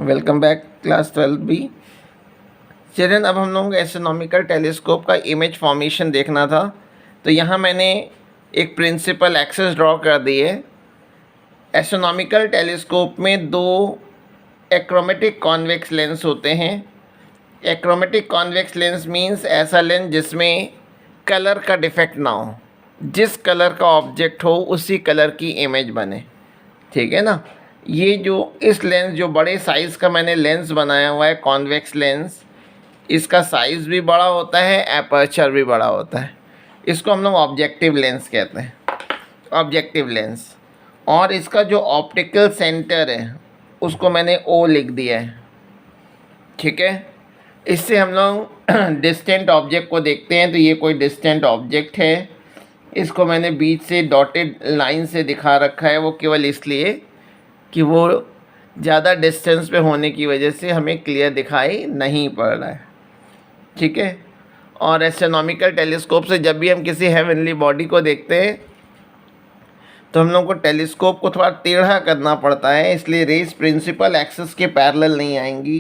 Welcome back class 12 B. Children, अब हम लोगों को एस्ट्रोनॉमिकल टेलीस्कोप का इमेज फॉर्मेशन देखना था। तो यहाँ मैंने एक प्रिंसिपल एक्सिस ड्रॉ कर दी है। एस्ट्रोनॉमिकल टेलीस्कोप में दो एक्रोमेटिक कॉन्वेक्स लेंस होते हैं। एक्रोमेटिक कॉन्वेक्स लेंस मीन्स ऐसा लेंस जिसमें कलर का डिफेक्ट ना हो, जिस कलर का ऑब्जेक्ट हो उसी कलर की इमेज बने, ठीक है ना। ये जो इस लेंस जो बड़े साइज़ का मैंने लेंस बनाया हुआ है कॉन्वेक्स लेंस, इसका साइज़ भी बड़ा होता है, एपर्चर भी बड़ा होता है। इसको हम लोग ऑब्जेक्टिव लेंस कहते हैं, ऑब्जेक्टिव लेंस। और इसका जो ऑप्टिकल सेंटर है उसको मैंने ओ लिख दिया है, ठीक है। इससे हम लोग डिस्टेंट ऑब्जेक्ट को देखते हैं। तो ये कोई डिस्टेंट ऑब्जेक्ट है, इसको मैंने बीच से डॉटेड लाइन से दिखा रखा है, वो केवल इसलिए कि वो ज़्यादा डिस्टेंस पे होने की वजह से हमें क्लियर दिखाई नहीं पड़ रहा है, ठीक है। और एस्ट्रोनॉमिकल टेलीस्कोप से जब भी हम किसी हेवनली बॉडी को देखते हैं तो हम लोग को टेलीस्कोप को थोड़ा टेढ़ा करना पड़ता है, इसलिए रेस प्रिंसिपल एक्सिस के पैरेलल नहीं आएंगी,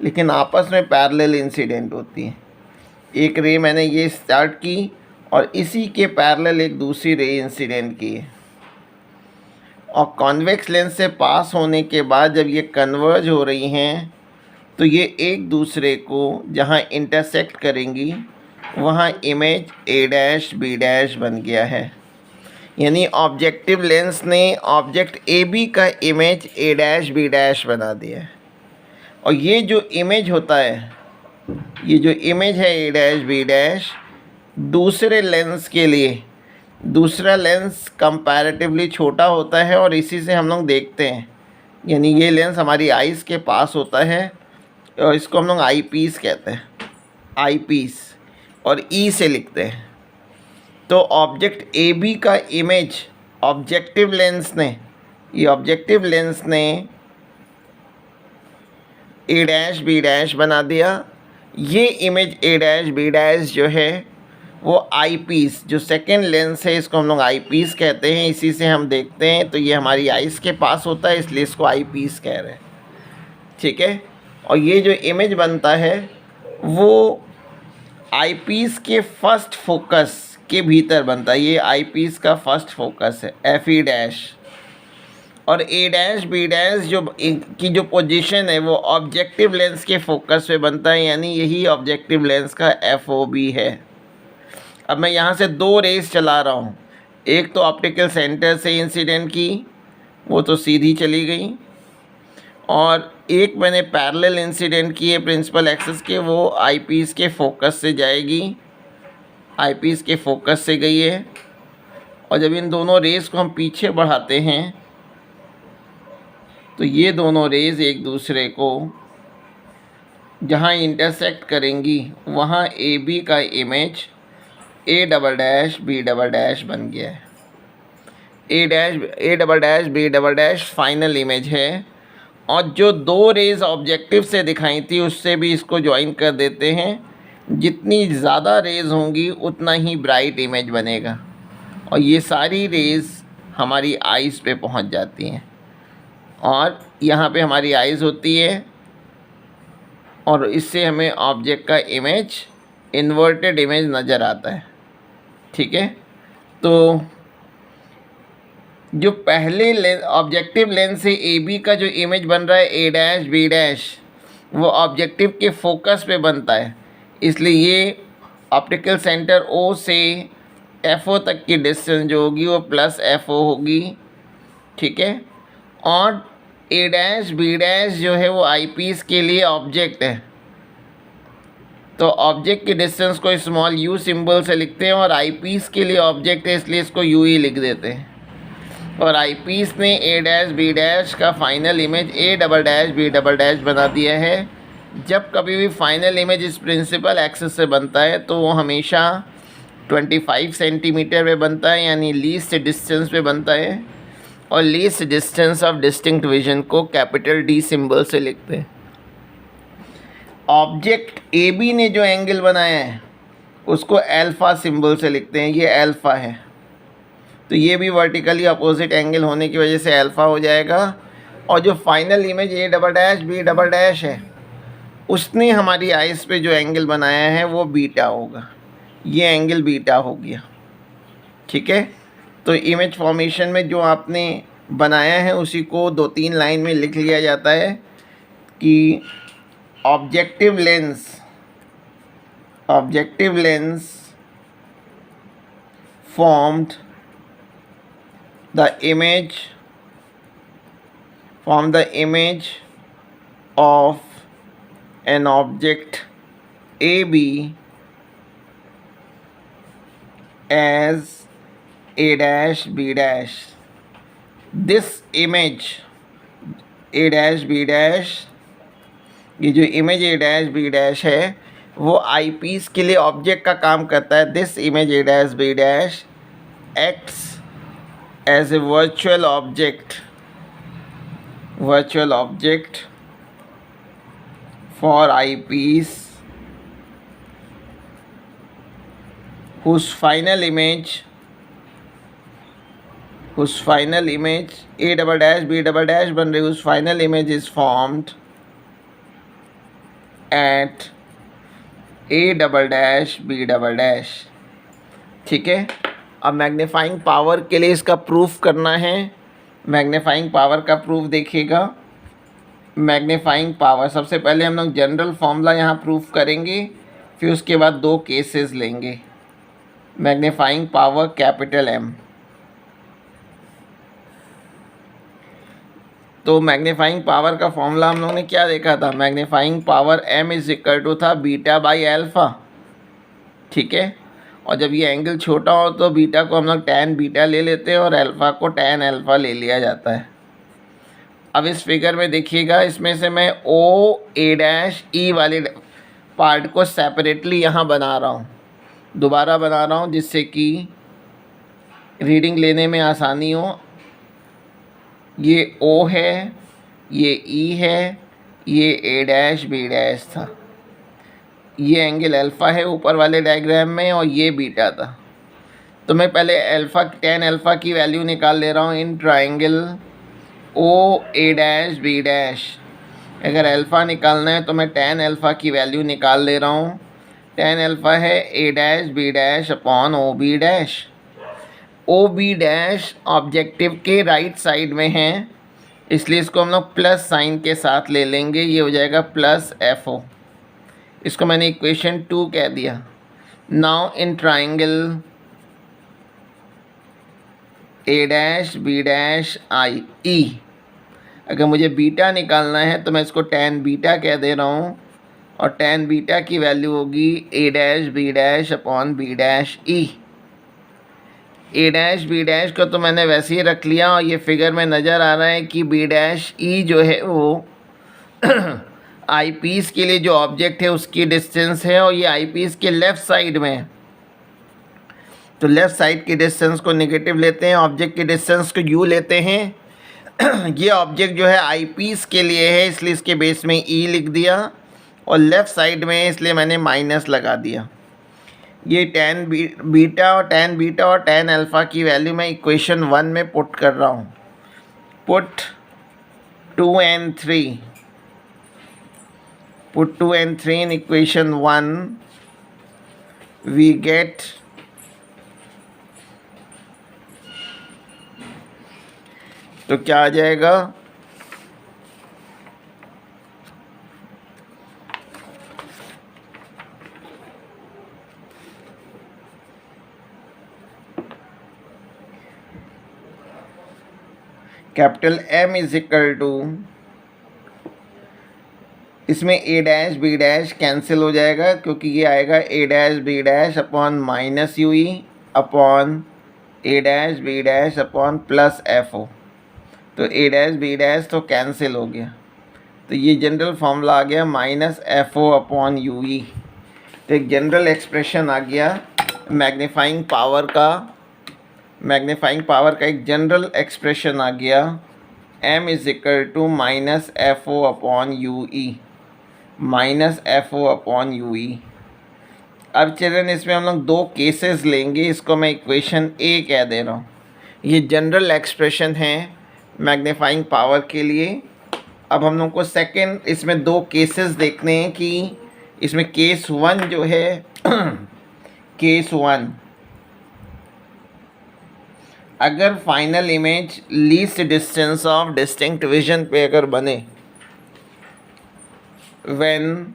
लेकिन आपस में पैरेलल इंसिडेंट होती है। एक रे मैंने ये स्टार्ट की और इसी के पैरेलल एक दूसरी रे इंसिडेंट की है। और कॉन्वेक्स लेंस से पास होने के बाद जब ये कन्वर्ज हो रही हैं तो ये एक दूसरे को जहाँ इंटरसेक्ट करेंगी वहाँ image A dash B dash बन गया है। यानी ऑब्जेक्टिव लेंस ने ऑब्जेक्ट ए बी का इमेज ए डैश बी डैश बना दिया है। और ये जो इमेज होता है, ये जो इमेज है ए डैश बी डैश, दूसरे लेंस के लिए दूसरा लेंस कंपैरेटिवली छोटा होता है और इसी से हम लोग देखते हैं। यानी ये लेंस हमारी आइज़ के पास होता है और इसको हम लोग आई पीस कहते हैं, आई पीस, और ई से लिखते हैं। तो ऑब्जेक्ट ए बी का इमेज ऑब्जेक्टिव लेंस ने, ये ऑब्जेक्टिव लेंस ने ए डैश बी डैश बना दिया। ये image A dash B dash जो है वो आई पीस, जो सेकेंड लेंस है, इसको हम लोग आई पीस कहते हैं, इसी से हम देखते हैं। तो ये हमारी आइज़ के पास होता है, इसलिए इसको आई पीस कह रहे हैं, ठीक है। और ये जो इमेज बनता है वो आई पीस के फर्स्ट फोकस के भीतर बनता है। ये आई पीस का फर्स्ट फोकस है, एफ ई डैश। और ए डैश बी डैश जो की जो पोजीशन है वो ऑब्जेक्टिव लेंस के फोकस पे बनता है, यानी यही ऑब्जेक्टिव लेंस का एफ ओ बी है। अब मैं यहाँ से दो रेस चला रहा हूँ, एक तो ऑप्टिकल सेंटर से इंसिडेंट की, वो तो सीधी चली गई, और एक मैंने पैरेलल इंसिडेंट की है प्रिंसिपल एक्सिस के, वो आई पीस के फोकस से जाएगी, आई पीस के फोकस से गई है। और जब इन दोनों रेस को हम पीछे बढ़ाते हैं तो ये दोनों रेस एक दूसरे को जहाँ इंटरसेक्ट करेंगी वहाँ ए बी का image A double dash B double dash बन गया है। A double dash B double dash final image है। और जो दो रेज़ ऑब्जेक्टिव से दिखाई थी उससे भी इसको ज्वाइन कर देते हैं। जितनी ज़्यादा रेज़ होंगी उतना ही ब्राइट इमेज बनेगा और ये सारी रेज़ हमारी आइज़ पे पहुंच जाती हैं और यहाँ पे हमारी आइज़ होती है और इससे हमें ऑब्जेक्ट का इमेज इन्वर्टेड इमेज नज़र आता है, ठीक है। तो जो पहले ऑब्जेक्टिव लेंस से ए बी का जो इमेज बन रहा है ए डैश बी डैश, वो ऑब्जेक्टिव के फोकस पे बनता है, इसलिए ये ऑप्टिकल सेंटर ओ से एफ ओ तक की डिस्टेंस जो होगी वो प्लस एफ ओ होगी, ठीक है। और ए डैश बी डैश जो है वो आई पीस के लिए ऑब्जेक्ट है, तो ऑब्जेक्ट की डिस्टेंस को स्मॉल यू सिंबल से लिखते हैं, और आई पीस के लिए ऑब्जेक्ट है इसलिए इसको यू ही लिख देते हैं। और आई पीस ने ए डैश बी डैश का final image A double dash B double dash बना दिया है। जब कभी भी फाइनल इमेज इस प्रिंसिपल एक्सिस से बनता है तो वो हमेशा 25 सेंटीमीटर पे बनता है, यानी लीस्ट डिस्टेंस पे बनता है। और least distance of distinct vision को कैपिटल डी सिंबल से लिखते हैं। ऑब्जेक्ट ए बी ने जो एंगल बनाया है उसको अल्फ़ा सिंबल से लिखते हैं, ये अल्फ़ा है। तो ये भी वर्टिकली अपोजिट एंगल होने की वजह से अल्फ़ा हो जाएगा। और जो final image A double dash B double dash है उसने हमारी आइस पे जो एंगल बनाया है वो बीटा होगा, ये एंगल बीटा हो गया। ठीक है, तो इमेज फॉर्मेशन में जो आपने बनाया है उसी को 2-3 लाइन में लिख लिया जाता है कि objective lens formed the image of an object AB as A dash B dash. This image A dash B dash, ये जो image A dash B dash है वो आई पीस के लिए ऑब्जेक्ट का काम करता है। This image A dash B dash acts as a virtual object for eyepiece whose final image A double dash B double dash बन रही, whose final image is formed at A double dash B double dash. ठीक है, अब magnifying power के लिए इसका proof करना है। मैग्नीफाइंग पावर का प्रूफ देखिएगा। मैग्नीफाइंग पावर सबसे पहले हम लोग जनरल फॉर्मूला यहाँ प्रूफ करेंगे, फिर उसके बाद 2 केसेस लेंगे। Magnifying power capital M। तो मैग्नीफाइंग पावर का फॉर्मूला हम लोग ने क्या देखा था? Magnifying power M is equal to था बीटा बाई अल्फ़ा। ठीक है, और जब ये एंगल छोटा हो तो बीटा को हम लोग टैन बीटा ले लेते हैं और अल्फ़ा को टैन अल्फ़ा ले लिया जाता है। अब इस फिगर में देखिएगा, इसमें से मैं O A डैश E वाले पार्ट को सेपरेटली यहाँ बना रहा हूँ, दोबारा बना रहा हूँ जिससे कि रीडिंग लेने में आसानी हो। ये O है, ये E है, ये A डैश B डैश था, ये एंगल अल्फ़ा है ऊपर वाले डायग्राम में और ये बीटा था। तो मैं पहले अल्फ़ा टैन अल्फ़ा की वैल्यू निकाल ले रहा हूँ in triangle O A dash B dash. अगर अल्फ़ा निकालना है तो मैं टैन अल्फ़ा की वैल्यू निकाल ले रहा हूँ। टैन अल्फ़ा है A dash B dash upon O B dash. O B dash objective के राइट साइड में है, इसलिए इसको हम लोग प्लस साइन के साथ ले लेंगे, ये हो जाएगा प्लस FO। इसको मैंने इक्वेशन 2 कह दिया। Now in triangle A dash B dash I E, अगर मुझे बीटा निकालना है तो मैं इसको टैन बीटा कह दे रहा हूँ और टैन बीटा की वैल्यू होगी A dash B dash upon B dash E। A dash B dash को तो मैंने वैसे ही रख लिया और ये फिगर में नज़र आ रहा है कि B डैश E जो है वो आई पीस के लिए जो ऑब्जेक्ट है उसकी डिस्टेंस है और ये आई पीस के लेफ़्ट साइड में है। तो लेफ़्ट साइड की डिस्टेंस को नेगेटिव लेते हैं, ऑब्जेक्ट की डिस्टेंस को U लेते हैं। ये ऑब्जेक्ट जो है आई पीस के लिए है इसलिए इसके बेस में E लिख दिया और लेफ़्ट साइड में है इसलिए मैंने माइनस लगा दिया। ये टैन बीटा और टैन अल्फ़ा की वैल्यू मैं इक्वेशन 1 में पुट कर रहा हूँ। Put 2 and 3 in equation 1, we get तो क्या आ जाएगा? Capital M is equal to, इसमें A dash B dash cancel हो जाएगा क्योंकि ये आएगा A dash B dash upon minus UE upon A dash B dash upon plus FO। तो A डैश B डैश तो कैंसिल हो गया, तो ये जनरल फॉर्मूला आ गया माइनस FO अपॉन UE। तो एक जनरल एक्सप्रेशन आ गया मैग्नीफाइंग पावर का एक जनरल एक्सप्रेशन आ गया, M is equal to minus FO upon UE, minus FO upon UE। अब चिल्ड्रन इसमें हम लोग 2 केसेस लेंगे, इसको मैं इक्वेशन A कह दे रहा हूँ। ये जनरल एक्सप्रेशन है मैग्नीफाइंग पावर के लिए। अब हम लोग को सेकंड इसमें दो केसेस देखने हैं कि इसमें केस 1 जो है केस 1, अगर final image least distance of distinct vision पे अगर बने, when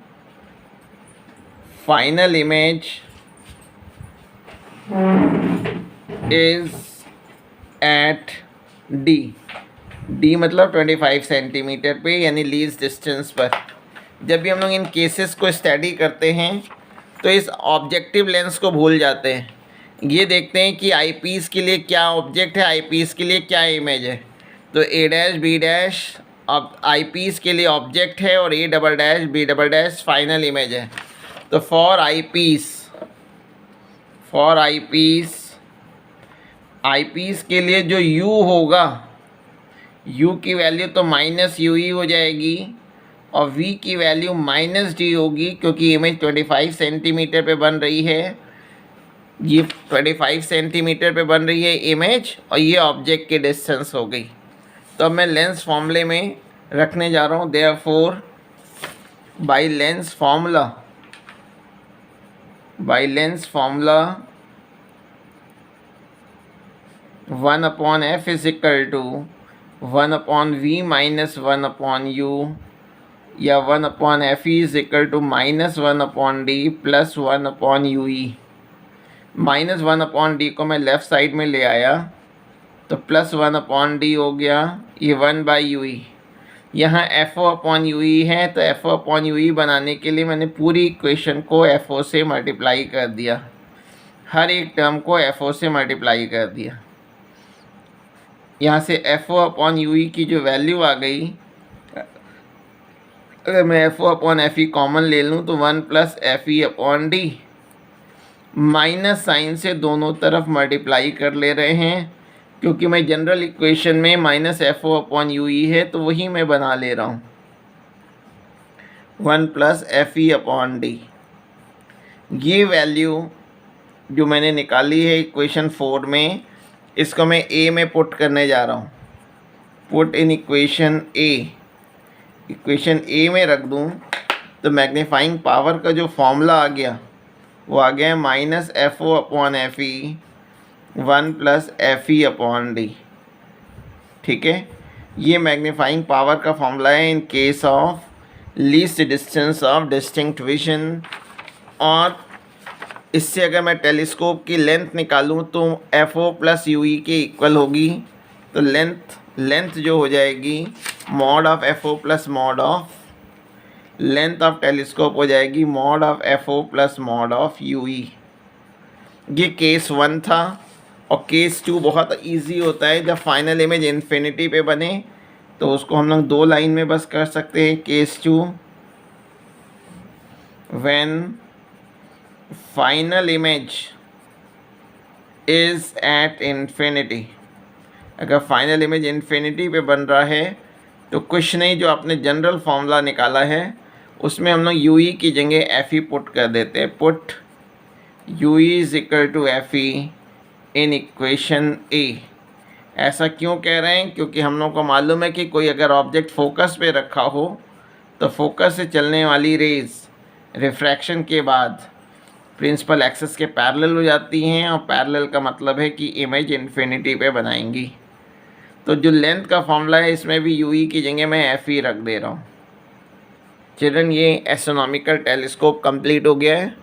final image is at D मतलब 25 सेंटीमीटर पे, यानी लीस्ट डिस्टेंस पर। जब भी हम लोग इन केसेस को स्टडी करते हैं तो इस ऑब्जेक्टिव लेंस को भूल जाते हैं। ये देखते हैं कि आई पीस के लिए क्या ऑब्जेक्ट है, आई पीस के लिए क्या इमेज है। तो ए डैश बी डैश अब आई पीस के लिए ऑब्जेक्ट है और A double dash B double dash final image है। तो फॉर आई पीस के लिए जो u होगा, u की वैल्यू तो माइनस यू ही हो जाएगी और v की वैल्यू माइनस डी होगी, क्योंकि इमेज 25 सेंटीमीटर पे बन रही है। ये 25 सेंटीमीटर पे बन रही है इमेज और ये ऑब्जेक्ट की डिस्टेंस हो गई। तो अब मैं लेंस फॉर्मूले में रखने जा रहा हूँ। Therefore by lens formula 1/f is equal to 1/v minus 1/u, या 1/f is equal to minus 1/d plus 1/ue। Minus 1/d को मैं लेफ़्ट साइड में ले आया तो प्लस 1/d हो गया, ये 1/ue। यहाँ FO/UE है तो FO/UE बनाने के लिए मैंने पूरी इक्वेशन को FO से मल्टीप्लाई कर दिया, हर एक टर्म को FO से मल्टीप्लाई कर दिया। यहाँ से FO/UE की जो वैल्यू आ गई, अगर मैं FO/FE कॉमन ले लूँ तो 1 + FE/d, माइनस साइन से दोनों तरफ मल्टीप्लाई कर ले रहे हैं, क्योंकि मैं जनरल इक्वेशन में माइनस FO/UE है तो वही मैं बना ले रहा हूँ, 1 + FE/d। ये वैल्यू जो मैंने निकाली है इक्वेशन 4 में, इसको मैं ए में पुट करने जा रहा हूँ। पुट इन इक्वेशन ए में रख दूँ तो मैग्नीफाइंग पावर का जो फॉर्मूला आ गया वो आ गया माइनस FO/FE 1 + FE/d। ठीक है, ये मैग्नीफाइंग पावर का फॉर्मूला है in case of least distance of distinct vision. और इससे अगर मैं टेलीस्कोप की लेंथ निकालूं तो FO+UE के इक्वल होगी। तो लेंथ जो हो जाएगी mod of FO plus mod of length of telescope हो जाएगी mod of FO plus mod of UE। ये केस 1 था। और केस 2 बहुत इजी होता है, जब फाइनल इमेज इन्फिनिटी पे बने तो उसको हम लोग 2 लाइन में बस कर सकते हैं। Case 2, when final image is at infinity. अगर फाइनल इमेज इन्फिनिटी पे बन रहा है तो कुछ नहीं, जो आपने जनरल फार्मूला निकाला है उसमें हम लोग UE की जगह FE पुट कर देते हैं। Put UE is equal to FE in equation A। ऐसा क्यों कह रहे हैं? क्योंकि हम लोग को मालूम है कि कोई अगर ऑब्जेक्ट फोकस पे रखा हो तो फोकस से चलने वाली रेज रिफ्रैक्शन के बाद प्रिंसिपल एक्सिस के पैरेलल हो जाती हैं, और पैरेलल का मतलब है कि इमेज इन्फिनिटी पे बनाएंगी। तो जो लेंथ का फॉर्मूला है इसमें भी UE की जगह मैं FE रख दे रहा हूँ। चिल्ड्रन, ये एस्ट्रोनॉमिकल टेलीस्कोप कंप्लीट हो गया है।